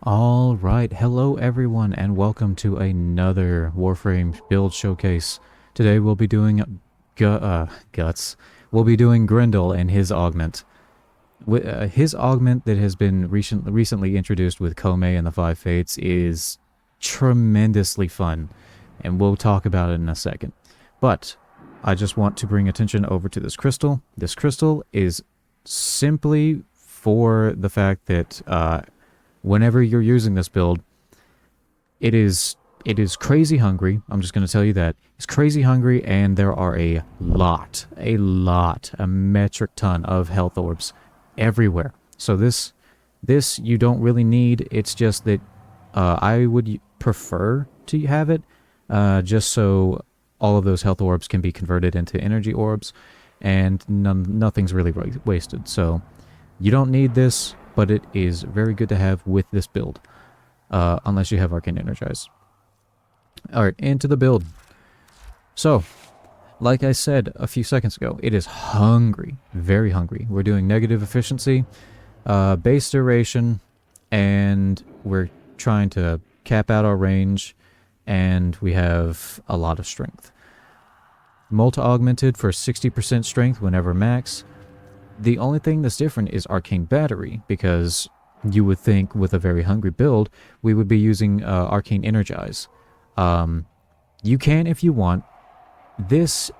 All right, hello everyone, and welcome to another Warframe build showcase. Today we'll be doing guts. We'll be doing Grendel and his augment. His augment that has been recently introduced with Kome and the Five Fates is tremendously fun, and we'll talk about it in a second. But I just want to bring attention over to this crystal. This crystal is simply for the fact that whenever you're using this build, it is crazy hungry. I'm just going to tell you that. It's crazy hungry, and there are a metric ton of health orbs everywhere. So this you don't really need. It's just that I would prefer to have it just so all of those health orbs can be converted into energy orbs, and nothing's really wasted. So you don't need this, but it is very good to have with this build, unless you have Arcane Energize. Alright, into the build. So, like I said a few seconds ago, it is hungry, very hungry. We're doing negative efficiency, base duration, and we're trying to cap out our range, and we have a lot of strength. Multi-augmented for 60% strength whenever max. The only thing that's different is Arcane Battery, because you would think with a very hungry build, we would be using Arcane Energize. You can if you want. This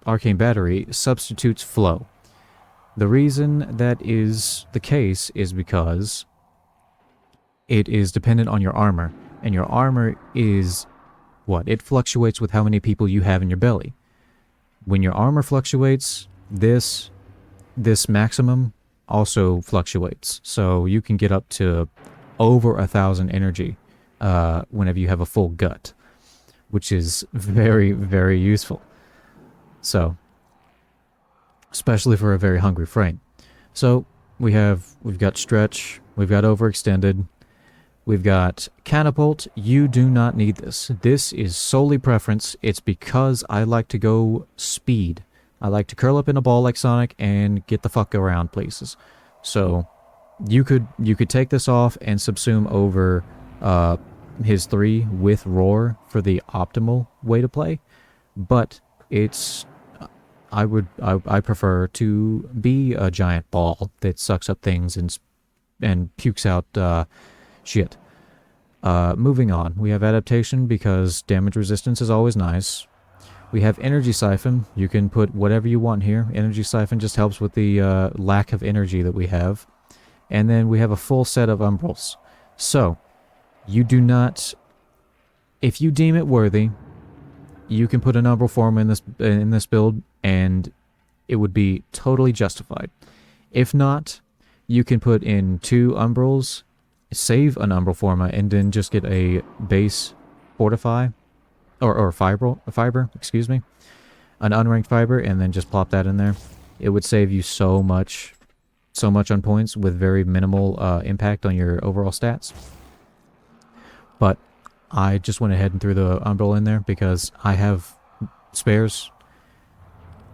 Arcane Battery substitutes Flow. The reason that is the case is because it is dependent on your armor, and your armor is what? It fluctuates with how many people you have in your belly. When your armor fluctuates, this maximum also fluctuates, so you can get up to over 1,000 energy whenever you have a full gut, which is very, very useful. So, especially for a very hungry frame. So we've got stretch, we've got overextended, we've got catapult. You do not need this. This is solely preference. It's because I like to go speed. I like to curl up in a ball like Sonic and get the fuck around places. So you could take this off and subsume over his 3 with roar for the optimal way to play, but it's I prefer to be a giant ball that sucks up things and pukes out shit. Moving on, we have adaptation because damage resistance is always nice. We have Energy Siphon. You can put whatever you want here. Energy Siphon just helps with the lack of energy that we have. And then we have a full set of Umbrals. So, you do not... If you deem it worthy, you can put an Umbral form in this build, and it would be totally justified. If not, you can put in 2 Umbrals, save an Umbral forma, and then just get a base Fortify. Or fiber, excuse me. An unranked fiber, and then just plop that in there. It would save you so much on points with very minimal impact on your overall stats. But I just went ahead and threw the Umbral in there because I have spares.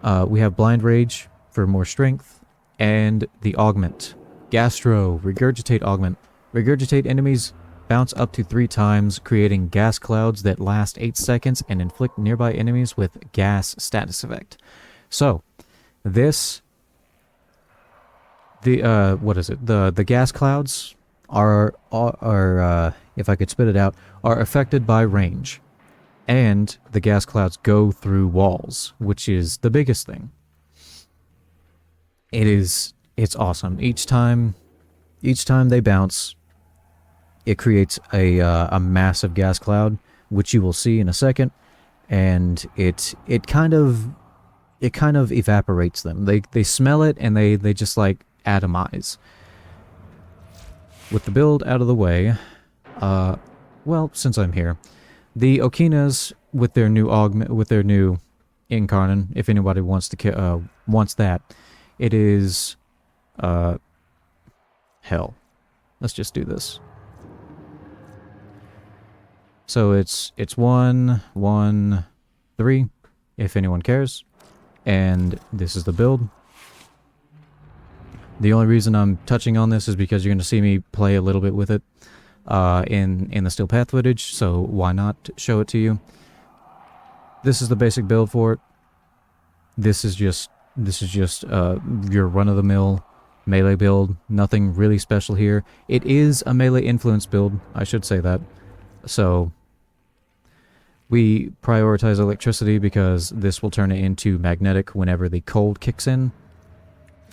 We have Blind Rage for more strength, and the Augment. Gastro, Regurgitate Augment. Regurgitate enemies bounce up to 3 times, creating gas clouds that last 8 seconds and inflict nearby enemies with gas status effect. So, what is it? The gas clouds are if I could spit it out, are affected by range. And the gas clouds go through walls, which is the biggest thing. It's awesome. Each time they bounce, it creates a massive gas cloud, which you will see in a second, and it kind of evaporates them. They smell it, and they just like atomize. With the build out of the way, well, since I'm here, the Okinas with their new Incarnon, if anybody wants that, it is hell. Let's just do this. So it's 1, 1, 3, if anyone cares. And this is the build. The only reason I'm touching on this is because you're going to see me play a little bit with it in the Steel Path footage, so why not show it to you? This is the basic build for it. This is just your run-of-the-mill melee build. Nothing really special here. It is a melee influence build, I should say that. So we prioritize electricity because this will turn it into magnetic whenever the cold kicks in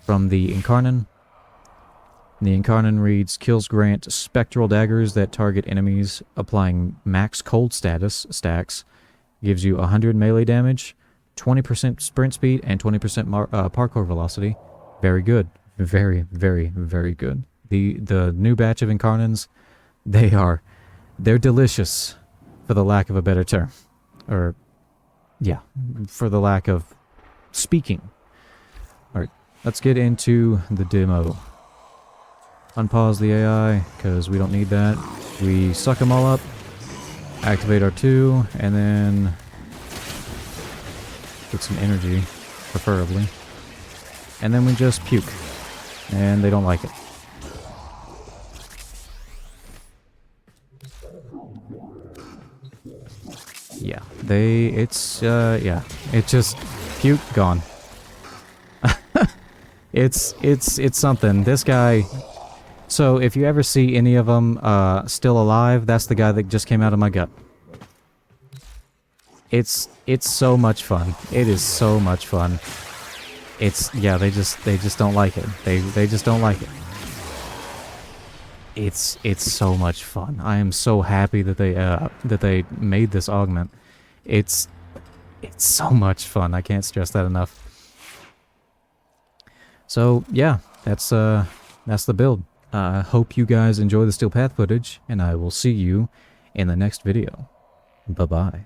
from the Incarnon. The Incarnon reads, kills grant spectral daggers that target enemies, applying max cold status stacks. Gives you 100 melee damage, 20% sprint speed, and 20% parkour velocity. Very good. Very, very, very good. The new batch of Incarnons, they're delicious, for the lack of a better term. Or, yeah, for the lack of speaking. Alright, let's get into the demo. Unpause the AI, because we don't need that. We suck them all up. Activate our 2, and then get some energy, preferably. And then we just puke. And they don't like it. Yeah, it just, puke, gone. It's something. This guy, so if you ever see any of them still alive, that's the guy that just came out of my gut. It's so much fun. It is so much fun. Yeah, they just don't like it. They just don't like it. It's so much fun. I am so happy that they made this augment. It's so much fun. I can't stress that enough. So yeah, that's the build. Hope you guys enjoy the Steel Path footage, and I will see you in the next video. Bye bye.